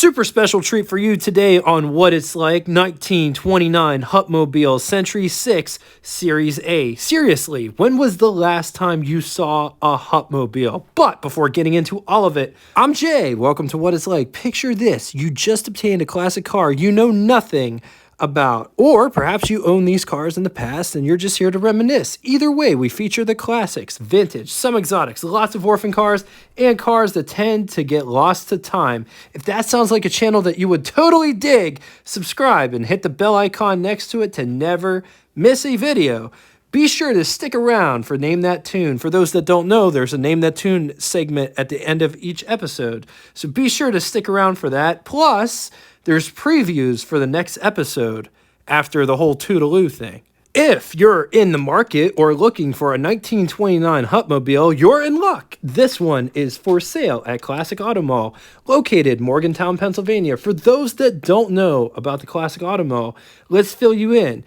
Super special treat for you today on What It's Like 1929 Hupmobile Century 6 Series A. Seriously, when was the last time you saw a Hupmobile? But before getting into all of it, I'm Jay. Welcome to What It's Like. Picture this. You just obtained a classic car you know nothing about, or perhaps you own these cars in the past and you're just here to reminisce. Either way, we feature the classics, vintage, some exotics, lots of orphan cars, and cars that tend to get lost to time. If that sounds like a channel that you would totally dig, subscribe and hit the bell icon next to it to never miss a video. Be sure to stick around for Name That Tune. For those that don't know, there's a Name That Tune segment at the end of each episode, so be sure to stick around for that. Plus, there's previews for the next episode after the whole Toodaloo thing. If you're in the market or looking for a 1929 Hupmobile, you're in luck. This one is for sale at Classic Auto Mall, located Morgantown, Pennsylvania. For those that don't know about the Classic Auto Mall, let's fill you in.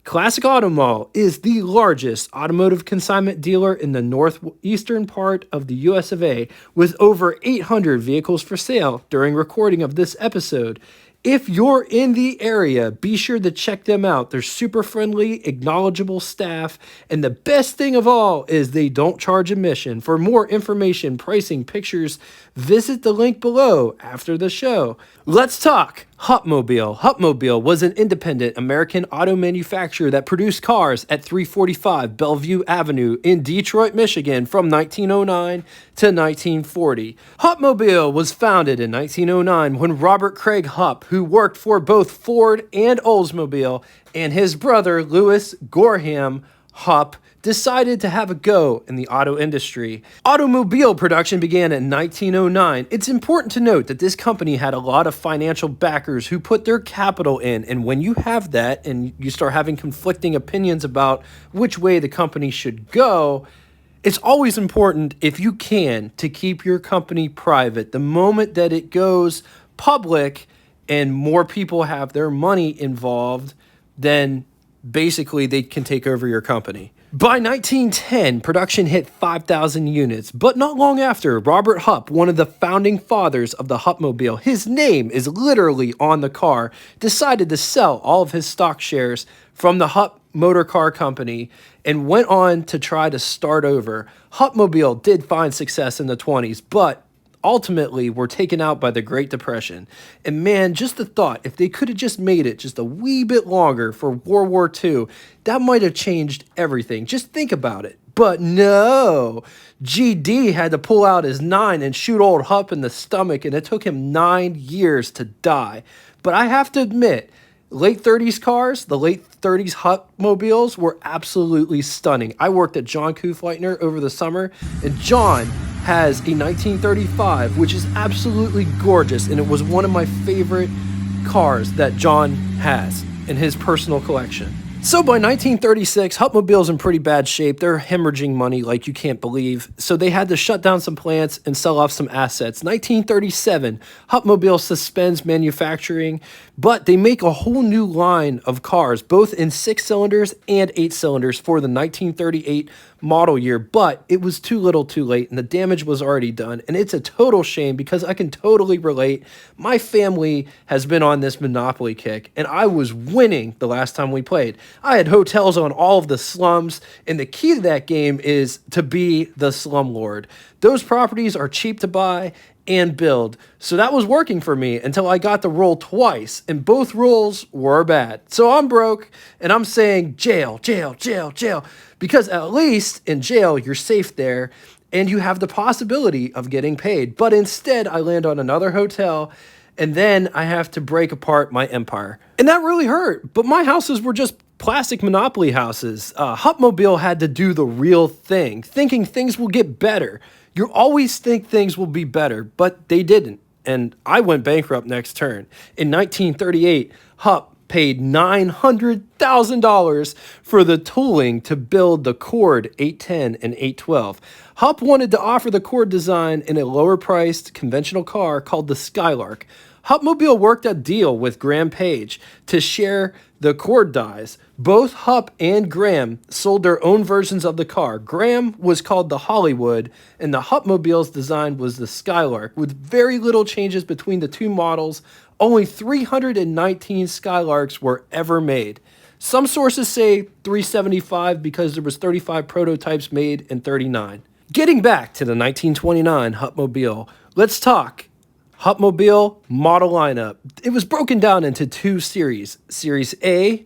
Classic Auto Mall is the largest automotive consignment dealer in the northeastern part of the US of A, with over 800 vehicles for sale during recording of this episode. If you're in the area, be sure to check them out. They're super friendly, acknowledgeable staff, and the best thing of all is they don't charge admission. For more information, pricing, pictures, visit the link below after the show. Let's talk Hupmobile. Hupmobile was an independent American auto manufacturer that produced cars at 345 Bellevue Avenue in Detroit, Michigan from 1909 to 1940. Hupmobile was founded in 1909 when Robert Craig Hupp, who worked for both Ford and Oldsmobile, and his brother Louis Gorham Hupp decided to have a go in the auto industry. Automobile production began in 1909. It's important to note that this company had a lot of financial backers who put their capital in, and when you have that and you start having conflicting opinions about which way the company should go, it's always important, if you can, to keep your company private. The moment that it goes public and more people have their money involved, then basically they can take over your company. By 1910, production hit 5,000 units, but not long after, Robert Hupp, one of the founding fathers of the Hupmobile, his name is literally on the car, decided to sell all of his stock shares from the Hupp Motor Car Company and went on to try to start over. Hupmobile did find success in the 20s, but ultimately were taken out by the Great Depression. And man, just the thought, if they could have just made it just a wee bit longer for World War II, that might have changed everything. Just think about it. But no, GD had to pull out his 9 and shoot old Hupp in the stomach, and it took him 9 years to die. But I have to admit, late 30s cars, the late 30s Hupmobiles were absolutely stunning. I worked at John Kufleitner over the summer, and John has a 1935, which is absolutely gorgeous, and it was one of my favorite cars that John has in his personal collection. So by 1936, Hupmobile's in pretty bad shape. They're hemorrhaging money like you can't believe. So they had to shut down some plants and sell off some assets. 1937, Hupmobile suspends manufacturing, but they make a whole new line of cars, both in 6 cylinders and 8 cylinders for the 1938 model year, but it was too little too late and the damage was already done. And it's a total shame because I can totally relate. My family has been on this Monopoly kick and I was winning the last time we played. I had hotels on all of the slums, and the key to that game is to be the slumlord. Those properties are cheap to buy and build. So that was working for me until I got to roll twice, and both rolls were bad. So I'm broke, and I'm saying jail, jail, jail, jail, because at least in jail, you're safe there, and you have the possibility of getting paid. But instead, I land on another hotel, and then I have to break apart my empire. And that really hurt, but my houses were just plastic Monopoly houses. Hupmobile had to do the real thing, thinking things will get better. You always think things will be better, but they didn't, and I went bankrupt next turn. In 1938, Hupp paid $900,000 for the tooling to build the Cord 810 and 812. Hup wanted to offer the Cord design in a lower-priced conventional car called the Skylark. Hupmobile worked a deal with Graham Page to share the Cord dies. Both Hup and Graham sold their own versions of the car. Graham was called the Hollywood, and the Hupmobile's design was the Skylark, with very little changes between the two models. Only 319 Skylarks were ever made. Some sources say 375 because there was 35 prototypes made and 39. Getting back to the 1929 Hupmobile, let's talk Hupmobile model lineup. It was broken down into two series, Series A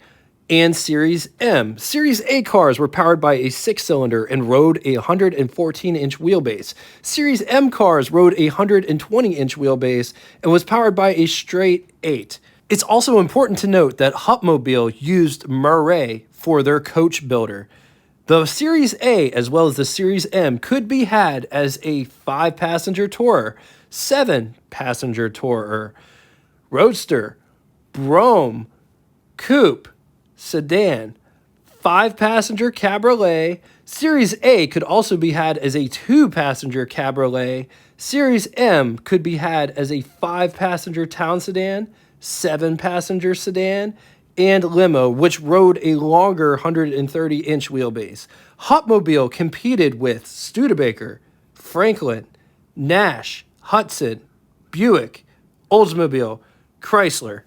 and Series M. Series A cars were powered by a 6-cylinder and rode a 114-inch wheelbase. Series M cars rode a 120-inch wheelbase and was powered by a straight 8. It's also important to note that Hupmobile used Murray for their coach builder. The Series A as well as the Series M could be had as a 5-passenger tourer, 7-passenger tourer, roadster, brougham, coupe, sedan, 5-passenger cabriolet. Series A could also be had as a 2-passenger cabriolet. Series M could be had as a 5-passenger town sedan, 7-passenger sedan, and limo, which rode a longer 130-inch wheelbase. Hupmobile competed with Studebaker, Franklin, Nash, Hudson, Buick, Oldsmobile, Chrysler.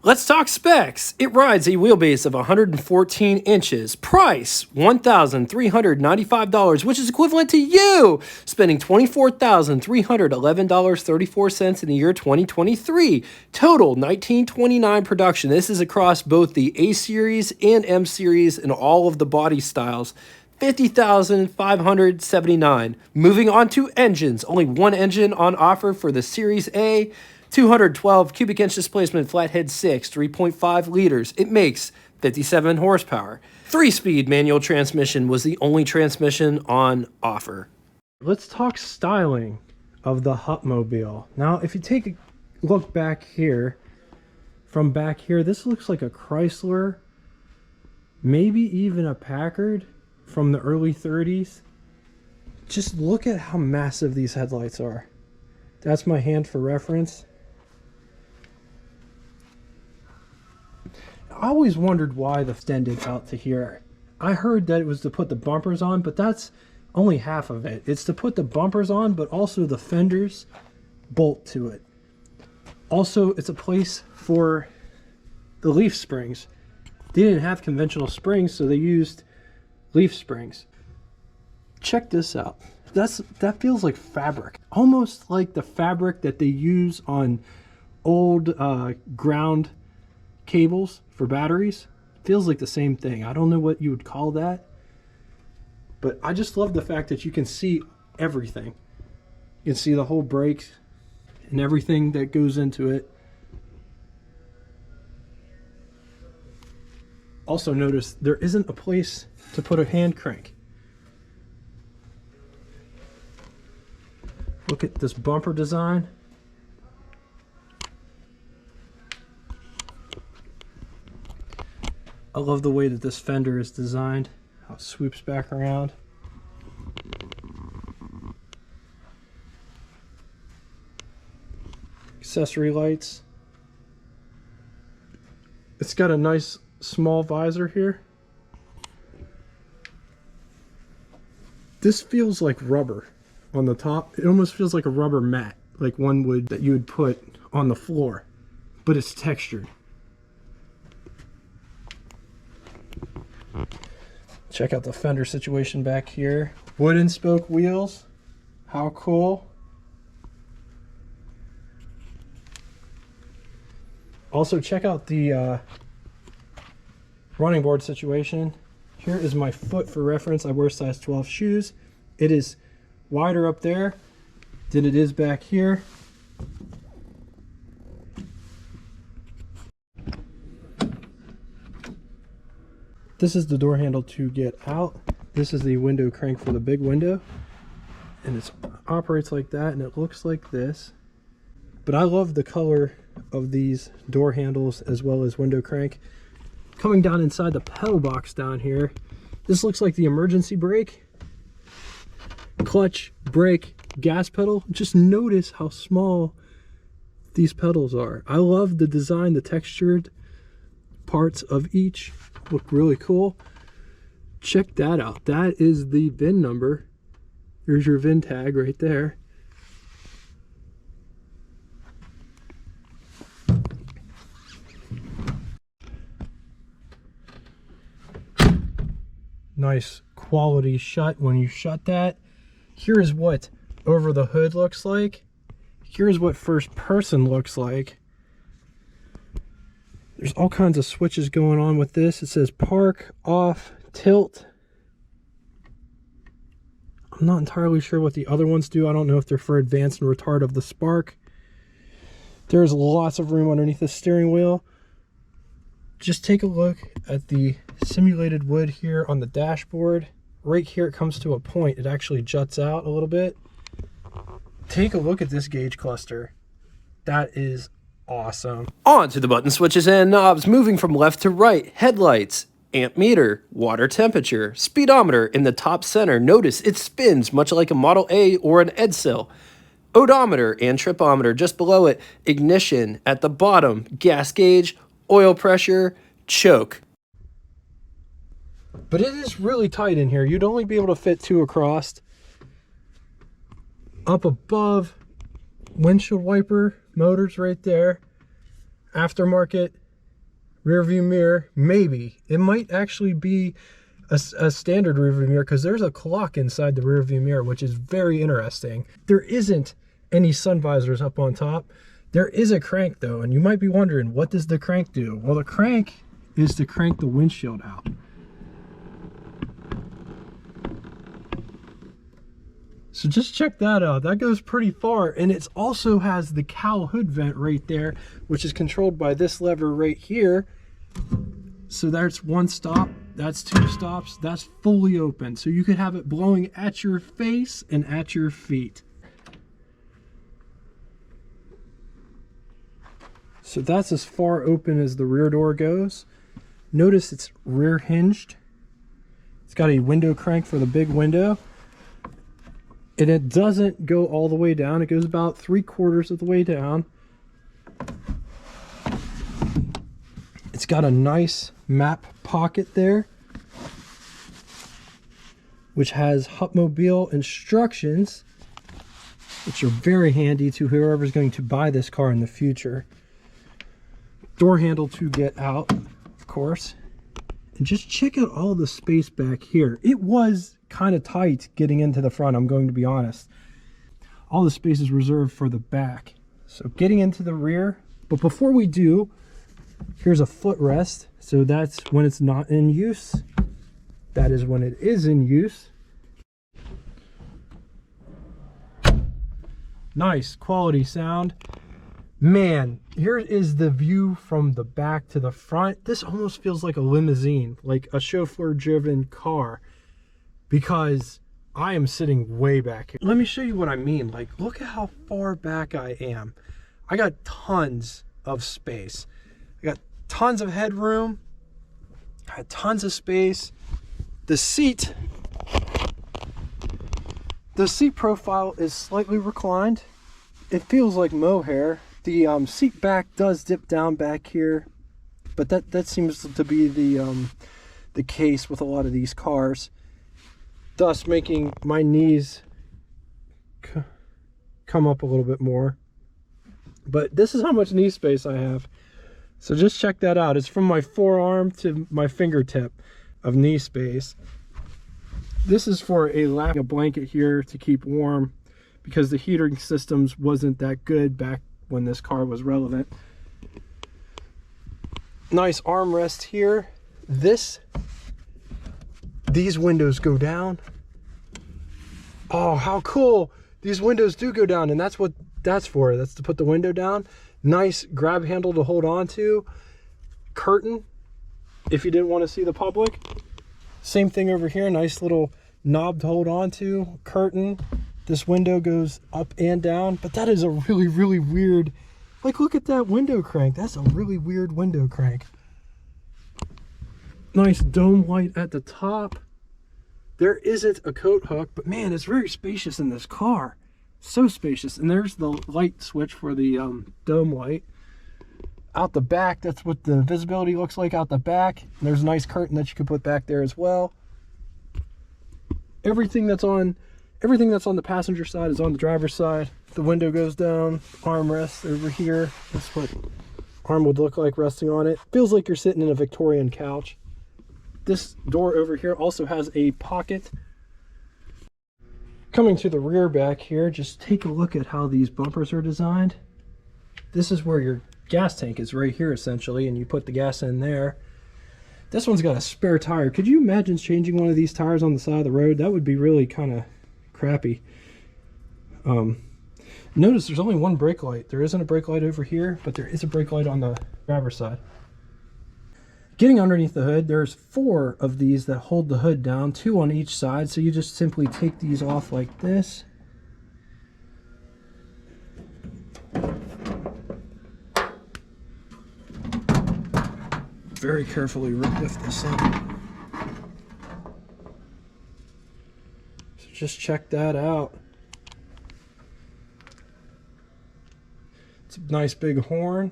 Let's talk specs. It rides a wheelbase of 114 inches. Price, $1,395, which is equivalent to you spending $24,311.34 in the year 2023. Total 1929 production. This is across both the A series and M series and all of the body styles. 50,579. Moving on to engines. Only one engine on offer for the Series A. 212 cubic inch displacement, flathead 6, 3.5 liters. It makes 57 horsepower. 3-speed manual transmission was the only transmission on offer. Let's talk styling of the Hupmobile. Now, if you take a look back here, from back here, this looks like a Chrysler, maybe even a Packard from the early 30s. Just look at how massive these headlights are. That's my hand for reference. I always wondered why the extended out to here. I heard that it was to put the bumpers on, but that's only half of it. It's to put the bumpers on, but also the fenders bolt to it. Also, it's a place for the leaf springs. They didn't have conventional springs, so they used leaf springs. Check this out. That feels like fabric. Almost like the fabric that they use on old ground cables for batteries. Feels like the same thing. I don't know what you would call that, but I just love the fact that you can see everything. You can see the whole brakes and everything that goes into it. Also notice there isn't a place to put a hand crank. Look at this bumper design. I love the way that this fender is designed, how it swoops back around. Accessory lights. It's got a nice small visor here. This feels like rubber on the top. It almost feels like a rubber mat, like one would that you would put on the floor, but it's textured. Check out the fender situation back here. Wooden spoke wheels. How cool. Also, check out the running board situation. Here is my foot for reference. I wear size 12 shoes. It is wider up there than it is back here. This is the door handle to get out. This is the window crank for the big window. And it operates like that, and it looks like this. But I love the color of these door handles as well as window crank. Coming down inside the pedal box down here, this looks like the emergency brake. clutch, brake, gas pedal. Just notice how small these pedals are. I love the design, the textured parts of each look really cool. Check that out. That is the VIN number. Here's your VIN tag right there. Nice quality shut when you shut that. Here's what over the hood looks like. Here's what first person looks like. There's all kinds of switches going on with this. It says park, off, tilt. I'm not entirely sure what the other ones do. I don't know if they're for advance and retard of the spark. There's lots of room underneath the steering wheel. Just take a look at the simulated wood here on the dashboard. Right here it comes to a point. It actually juts out a little bit. Take a look at this gauge cluster. That is awesome. On to the button switches and knobs, moving from left to right. Headlights, amp meter, water temperature, speedometer in the top center. Notice it spins much like a Model A or an Edsel. Odometer and tripometer just below it. Ignition at the bottom. Gas gauge, oil pressure, choke. But it is really tight in here. You'd only be able to fit 2 across. Up above, windshield wiper motors right there. Aftermarket rear view mirror, maybe. It might actually be a standard rear view mirror because there's a clock inside the rear view mirror, which is very interesting. There isn't any sun visors up on top. There is a crank though, and you might be wondering, what does the crank do? Well, the crank is to crank the windshield out. So just check that out. That goes pretty far, and it also has the cowl hood vent right there, which is controlled by this lever right here. So that's 1 stop, that's 2 stops, that's fully open. So you could have it blowing at your face and at your feet. So that's as far open as the rear door goes. Notice it's rear hinged. It's got a window crank for the big window. And it doesn't go all the way down. It goes about 3/4 of the way down. It's got a nice map pocket there, which has Hupmobile instructions, which are very handy to whoever's going to buy this car in the future. Door handle to get out, of course. And just check out all the space back here. It was kind of tight getting into the front, I'm going to be honest. All the space is reserved for the back. So getting into the rear, but before we do, here's a footrest. So that's when it's not in use. That is when it is in use. Nice quality sound. Man, here is the view from the back to the front. This almost feels like a limousine, like a chauffeur-driven car, because I am sitting way back here. Let me show you what I mean. Like, look at how far back I am. I got tons of space. I got tons of headroom. I had tons of space. The seat profile is slightly reclined. It feels like mohair. The seat back does dip down back here, but that seems to be the case with a lot of these cars, thus making my knees come up a little bit more. But this is how much knee space I have. So just check that out. It's from my forearm to my fingertip of knee space. This is for a blanket here to keep warm, because the heating systems wasn't that good back when this car was relevant. Nice armrest here. These windows go down. Oh, how cool. These windows do go down, and that's what that's for. That's to put the window down. Nice grab handle to hold on to. Curtain, if you didn't want to see the public. Same thing over here. Nice little knob to hold on to. Curtain. This window goes up and down, but that is a really, really weird, like, look at that window crank. That's a really weird window crank. Nice dome light at the top. There isn't a coat hook, but man, it's very spacious in this car. So spacious. And there's the light switch for the dome light. Out the back, that's what the visibility looks like out the back. And there's a nice curtain that you can put back there as well. Everything that's on the passenger side is on the driver's side. The window goes down, armrest over here. That's what arm would look like resting on it. Feels like you're sitting in a Victorian couch. This door over here also has a pocket. Coming to the rear back here, just take a look at how these bumpers are designed. This is where your gas tank is, right here essentially, and you put the gas in there. This one's got a spare tire. Could you imagine changing one of these tires on the side of the road? That would be really kind of crappy. Notice there's only one brake light. There isn't a brake light over here, but there is a brake light on the driver's side. Getting underneath the hood, there's 4 of these that hold the hood down, 2 on each side. So you just simply take these off like this. Very carefully lift this up. So just check that out. It's a nice big horn.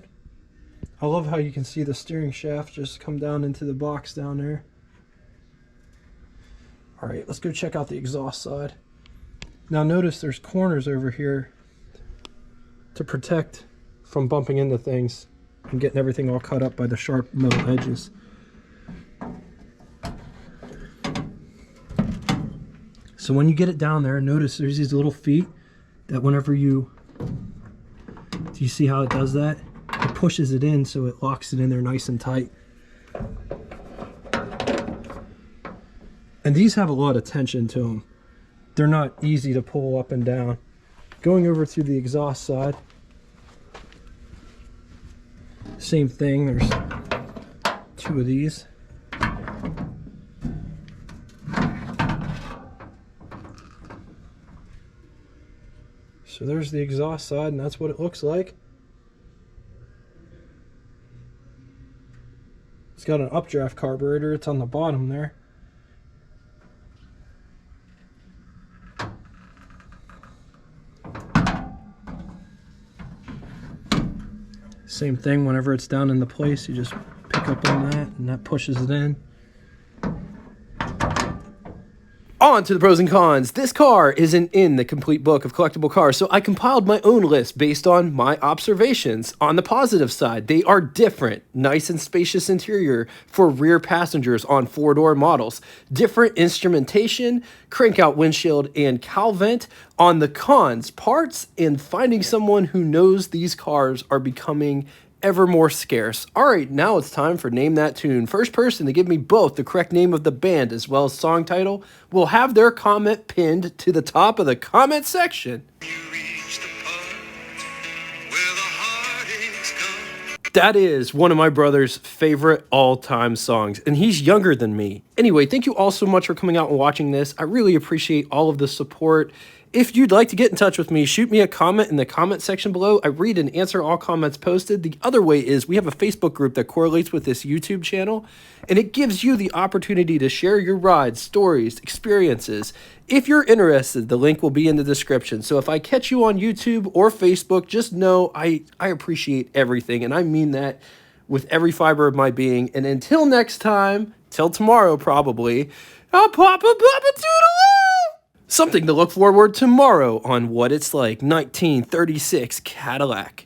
I love how you can see the steering shaft just come down into the box down there. Alright, let's go check out the exhaust side. Now notice there's corners over here to protect from bumping into things and getting everything all cut up by the sharp metal edges. So when you get it down there, notice there's these little feet that whenever do you see how it does that? It pushes it in so it locks it in there nice and tight. And these have a lot of tension to them. They're not easy to pull up and down. Going over to the exhaust side, same thing, there's 2 of these. So there's the exhaust side, and that's what it looks like. It's got an updraft carburetor, it's on the bottom there. Same thing, whenever it's down in the place, you just pick up on that and that pushes it in. On to the pros and cons. This car isn't in the complete book of collectible cars, so I compiled my own list based on my observations. On the positive side, they are different. Nice and spacious interior for rear passengers on 4-door models. Different instrumentation, crank-out windshield, and cowl vent. On the cons, parts and finding someone who knows these cars are becoming ever more scarce. Alright, now it's time for Name That Tune. First person to give me both the correct name of the band as well as song title will have their comment pinned to the top of the comment section. That is one of my brother's favorite all-time songs, and he's younger than me. Anyway, thank you all so much for coming out and watching this. I really appreciate all of the support. If you'd like to get in touch with me, shoot me a comment in the comment section below. I read and answer all comments posted. The other way is we have a Facebook group that correlates with this YouTube channel, and it gives you the opportunity to share your rides, stories, experiences. If you're interested, the link will be in the description. So if I catch you on YouTube or Facebook, just know I appreciate everything, and I mean that with every fiber of my being. And until next time, till tomorrow probably, I'll pop a toodaloo! Something to look forward to tomorrow on What It's Like 1936 Cadillac.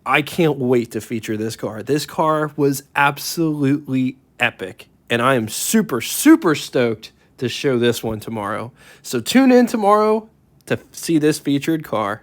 I can't wait to feature this car. This car was absolutely epic, and I am super, super stoked to show this one tomorrow. So tune in tomorrow to see this featured car.